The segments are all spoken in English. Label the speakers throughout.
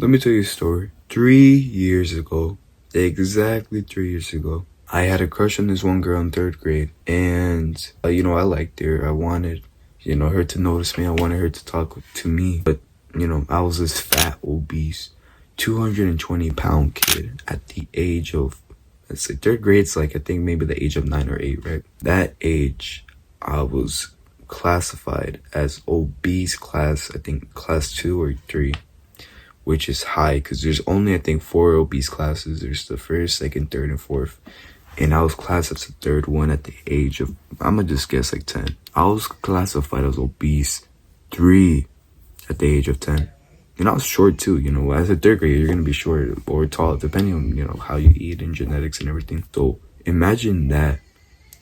Speaker 1: Let me tell you a story. 3 years ago, exactly 3 years ago, I had a crush on this one girl in third grade. And, I liked her. I wanted, her to notice me. I wanted her to talk to me. But, I was this fat, obese, 220-pound kid at the age of, let's say, third grade's like, I think maybe the age of 9 or 8, right? That age, I was classified as obese class, I think class 2 or 3. Which is high because there's only, I think, 4 obese classes. There's the first, second, third, and fourth. And I was classed as the third one at the age of, I'm gonna just guess like 10. I was classified as obese 3 at the age of 10. And I was short too, as a third grader, you're gonna be short or tall, depending on, how you eat and genetics and everything. So imagine that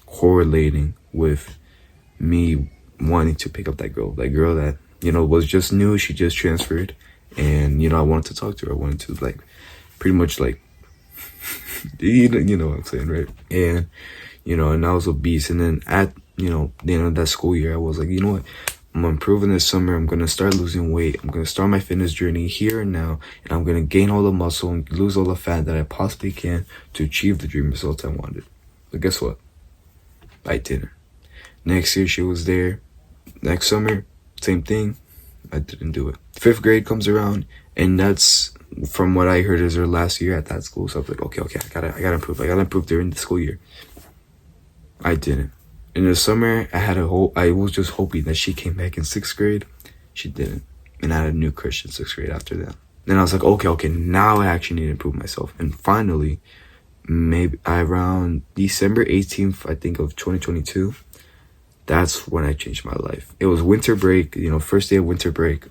Speaker 1: correlating with me wanting to pick up that girl that, was just new, she just transferred. And, I wanted to talk to her. I wanted to, pretty much, you know what I'm saying, right? And, and I was obese. And then at, the end of that school year, I was like, you know what? I'm improving this summer. I'm going to start losing weight. I'm going to start my fitness journey here and now. And I'm going to gain all the muscle and lose all the fat that I possibly can to achieve the dream results I wanted. But guess what? I didn't. Next year, she was there. Next summer, same thing. I didn't do it. 5th grade comes around, and that's, from what I heard, is her last year at that school. So I was like, okay, I gotta improve. I gotta improve during the school year. I didn't. In the summer, I was just hoping that she came back in 6th grade. She didn't. And I had a new crush in 6th grade after that. Then I was like, okay, now I actually need to improve myself. And finally, maybe around December 18th, I think, of 2022, that's when I changed my life. It was winter break, first day of winter break.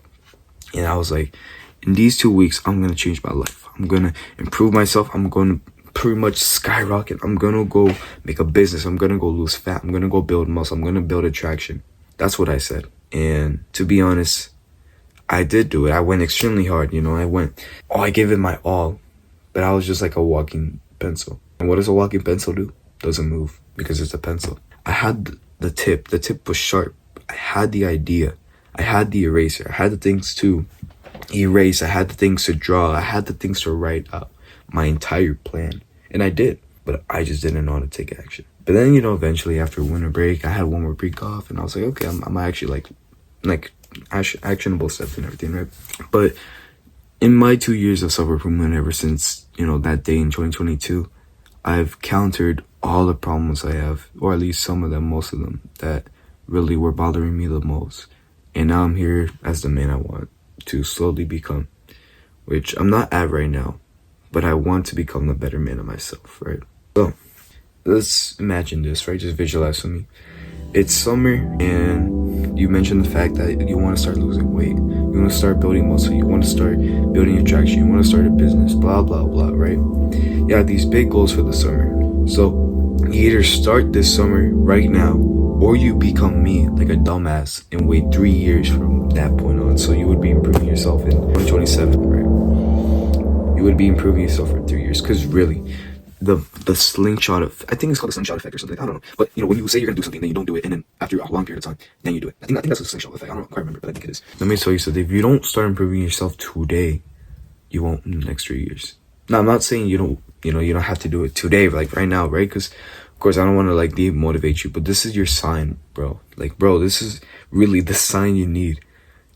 Speaker 1: And I was like, in these 2 weeks, I'm going to change my life. I'm going to improve myself. I'm going to pretty much skyrocket. I'm going to go make a business. I'm going to go lose fat. I'm going to go build muscle. I'm going to build attraction. That's what I said. And to be honest, I did do it. I went extremely hard. I gave it my all. But I was just like a walking pencil. And what does a walking pencil do? Doesn't move because it's a pencil. I had the tip was sharp. I had the idea. I had the eraser. I had the things to erase. I had the things to draw. I had the things to write out my entire plan. And I did, but I just didn't know how to take action. But then, eventually after winter break, I had one more break off and I was like, okay, I'm actually like actionable steps and everything, right? But in my 2 years of self-improvement ever since, that day in 2022, I've countered all the problems I have, or at least some of them, most of them, that really were bothering me the most. And now I'm here as the man I want to slowly become, which I'm not at right now, but I want to become the better man of myself, right? So let's imagine this, right? Just visualize with me. It's summer and you mentioned the fact that you want to start losing weight. You want to start building muscle. You want to start building attraction. You want to start a business, blah, blah, blah, right? You have these big goals for the summer. So you either start this summer right now, or you become me, like a dumbass, and wait 3 years from that point on. So you would be improving yourself in 2027, right? You would be improving yourself for 3 years. Because really, the slingshot of, I think it's called the slingshot effect or something. I don't know. But, when you say you're going to do something, then you don't do it. And then after a long period of time, then you do it. I think that's the slingshot effect. I don't quite remember, but I think it is. Let me tell you something. If you don't start improving yourself today, you won't in the next 3 years. Now, I'm not saying you don't have to do it today, like right now, right? Because, of course, I don't want to demotivate you, but this is your sign, bro. This is really the sign you need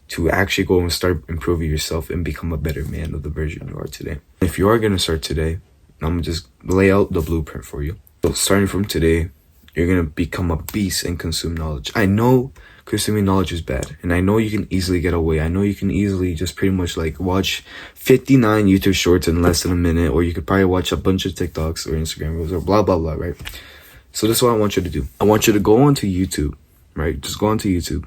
Speaker 1: to actually go and start improving yourself and become a better man of the version you are today. If you are going to start today, I'm going to just lay out the blueprint for you. So starting from today, you're going to become a beast and consume knowledge. I know consuming knowledge is bad, and I know you can easily get away. I know you can easily just pretty much watch 59 YouTube shorts in less than a minute, or you could probably watch a bunch of TikToks or Instagram reels or blah, blah, blah, right? So this is what I want you to do. I want you to go onto YouTube, right? Just go onto YouTube.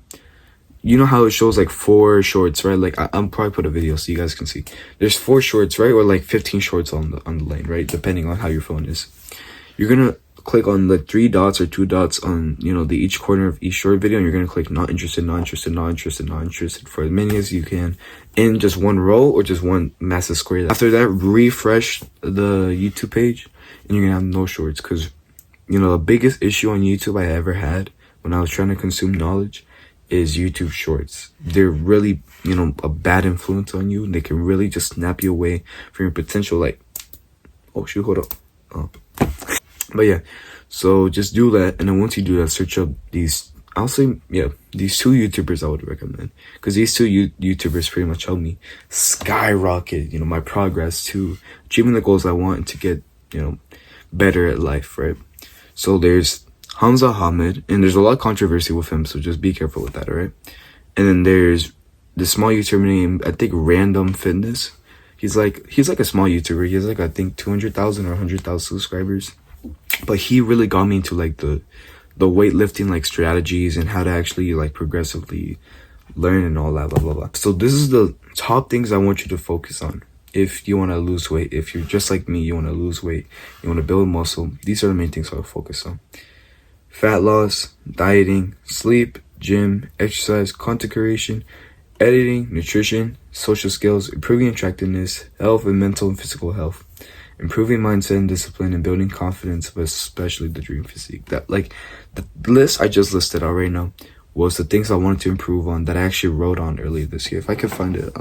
Speaker 1: You know how it shows 4 shorts, right? I'm probably put a video so you guys can see. There's 4 shorts, right? Or 15 shorts on the lane, right? Depending on how your phone is. You're gonna click on the 3 dots or 2 dots on, the each corner of each short video, and you're going to click not interested, not interested, not interested, not interested for as many as you can in just one row or just one massive square. After that, refresh the YouTube page and you're going to have no shorts because, the biggest issue on YouTube I ever had when I was trying to consume knowledge is YouTube shorts. They're really a bad influence on you, and they can really just snap you away from your potential. Like, oh shoot, hold up. But yeah, so just do that, and then once you do that, search up these. I'll say, yeah, these two YouTubers I would recommend, because these two YouTubers pretty much helped me skyrocket, my progress to achieving the goals I want and to get, better at life, right? So there's Hamza Hamid, and there's a lot of controversy with him, so just be careful with that, alright? And then there's this small YouTuber named, I think, Random Fitness. He's like a small YouTuber. He has like, I think, 200,000 or 100,000 subscribers. But he really got me into like the weightlifting like strategies and how to actually like progressively learn and all that, blah blah blah. So this is the top things I want you to focus on if you want to lose weight. If you're just like me, you want to lose weight, you want to build muscle, these are the main things I would focus on: fat loss, dieting, sleep, gym, exercise, content creation, editing, nutrition, social skills, improving attractiveness, health and mental and physical health, improving mindset and discipline, and building confidence, but especially the dream physique. That, like, the list I just listed out right now was the things I wanted to improve on that I actually wrote on earlier this year. If I could find it,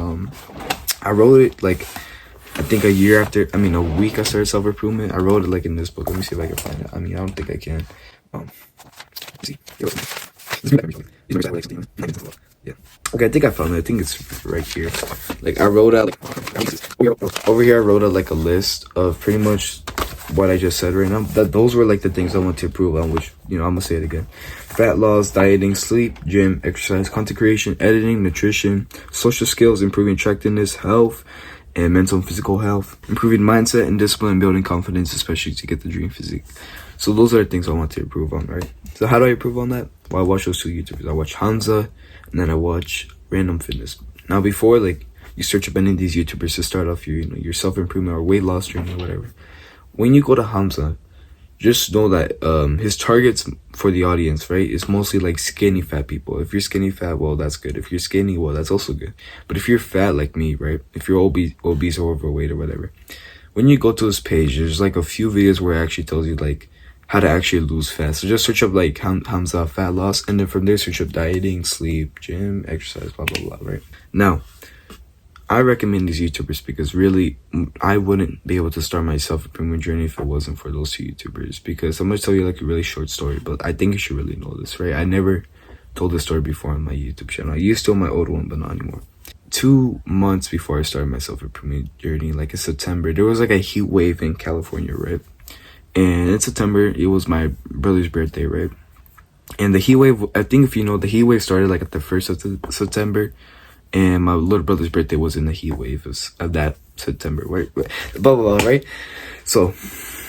Speaker 1: I wrote it like, I think a week I started self-improvement. I wrote it like in this book. Let me see if I can find it. I don't think I can. See, yeah. Okay, I think I found it. I think it's right here. Like, I wrote out over here. I wrote out like a list of pretty much what I just said right now. Those were like the things I want to improve on. Which I'm gonna say it again: fat loss, dieting, sleep, gym, exercise, content creation, editing, nutrition, social skills, improving attractiveness, health, and mental and physical health, improving mindset and discipline, and building confidence, especially to get the dream physique. So those are the things I want to improve on, right? So how do I improve on that? Well, I watch those two YouTubers. I watch Hamza, and then I watch Random Fitness. Now, before like you search up any of these YouTubers to start off your self-improvement or weight loss journey or whatever, when you go to Hamza, just know that his targets for the audience, right, is mostly like skinny fat people. If you're skinny fat, well, that's good. If you're skinny, well, that's also good. But if you're fat like me, right, if you're obese or overweight or whatever, when you go to his page, there's like a few videos where it actually tells you like how to actually lose fat. So just search up like Hamza fat loss, and then from there search up dieting, sleep, gym, exercise, blah blah blah, right? Now, I recommend these YouTubers because really I wouldn't be able to start my self-improvement journey if it wasn't for those two YouTubers. Because I'm gonna tell you like a really short story, but I think you should really know this, right? I never told this story before on my YouTube channel. I used to on my old one, but not anymore. 2 months before I started my self-improvement journey, like in September, there was like a heat wave in California, right? And in September, it was my brother's birthday, right? And the heat wave, I think if you know, the heat wave started like at the 1st of September. And my little brother's birthday was in the heat wave of that September, right? Blah, blah, blah, right? So,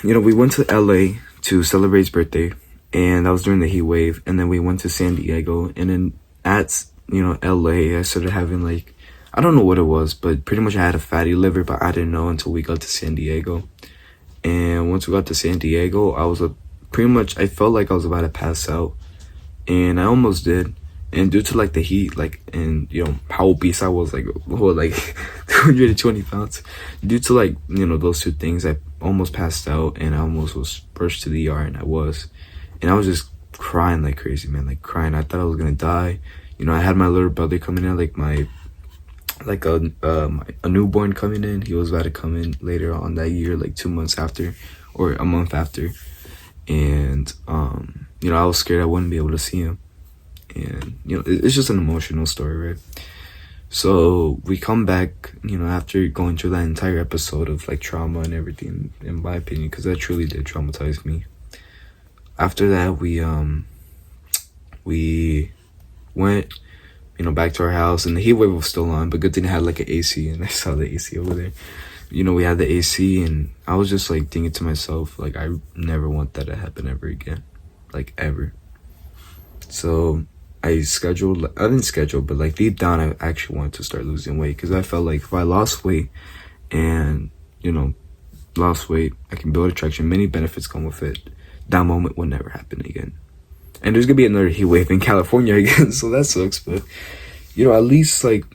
Speaker 1: we went to LA to celebrate his birthday. And that was during the heat wave. And then we went to San Diego. And then at, LA, I started having like, I don't know what it was, but pretty much I had a fatty liver, but I didn't know until we got to San Diego. And once we got to San Diego, I felt like I was about to pass out, and I almost did. And due to like the heat, like, and how obese I was, like 220 pounds, due to like those two things, I almost passed out, and I almost was rushed to the ER, and I was just crying like crazy, man, like crying. I thought I was gonna die. I had my little brother coming in, like a newborn coming in. He was about to come in later on that year, like 2 months after or a month after. And I was scared I wouldn't be able to see him. And it's just an emotional story, right? So we come back, after going through that entire episode of like trauma and everything, in my opinion, because that truly did traumatize me. After that, we went back to our house, and the heat wave was still on, but good thing I had like an AC, and I saw the AC over there. We had the AC, and I was just like thinking to myself, like, I never want that to happen ever again, like ever. So I didn't schedule, but like deep down, I actually wanted to start losing weight, because I felt like if I lost weight and, lost weight, I can build attraction, many benefits come with it. That moment will never happen again. And there's gonna be another heat wave in California again, so that sucks. But at least like,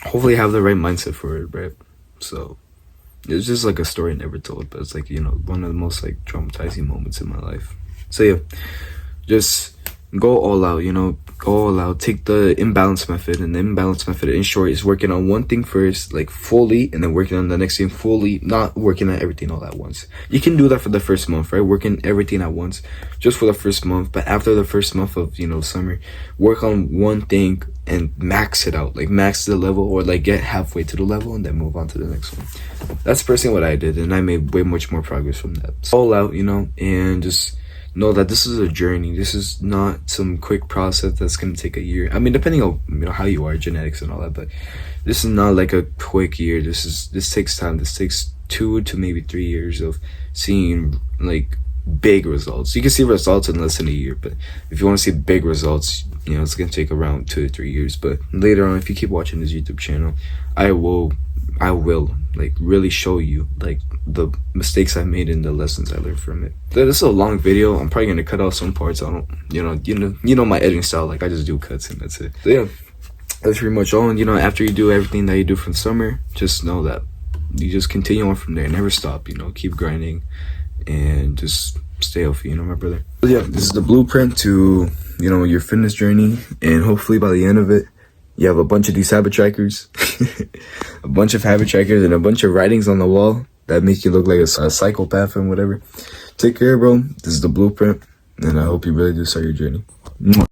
Speaker 1: hopefully, I have the right mindset for it, right? So it's just like a story I never told, but it's like one of the most like traumatizing moments in my life. So yeah, just go all out, go all out. Take the imbalance method, and the imbalance method, in short, is working on one thing first, like fully, and then working on the next thing fully, not working on everything all at once. You can do that for the first month, right? Working everything at once, just for the first month. But after the first month of, summer, work on one thing and max it out, like max the level, or like get halfway to the level and then move on to the next one. That's personally what I did, and I made way much more progress from that. So, all out, and just know that this is a journey. This is not some quick process that's gonna take a year. I mean, depending on how you are, genetics and all that, but this is not like a quick year. This takes time. This takes 2 to maybe 3 years of seeing like big results. You can see results in less than a year, but if you want to see big results, it's gonna take around 2 to 3 years. But later on, if you keep watching this YouTube channel, I will like really show you like the mistakes I made and the lessons I learned from it. This is a long video. I'm probably gonna cut out some parts. I don't, you know my editing style. Like I just do cuts and that's it. So yeah, that's pretty much all. And after you do everything that you do from summer, just know that you just continue on from there. Never stop. Keep grinding and just stay healthy. My brother. But yeah, this is the blueprint to your fitness journey, and hopefully by the end of it, you have a bunch of these habit trackers, a bunch of habit trackers, and a bunch of writings on the wall that make you look like a psychopath and whatever. Take care, bro. This is the blueprint, and I hope you really do start your journey. Mwah.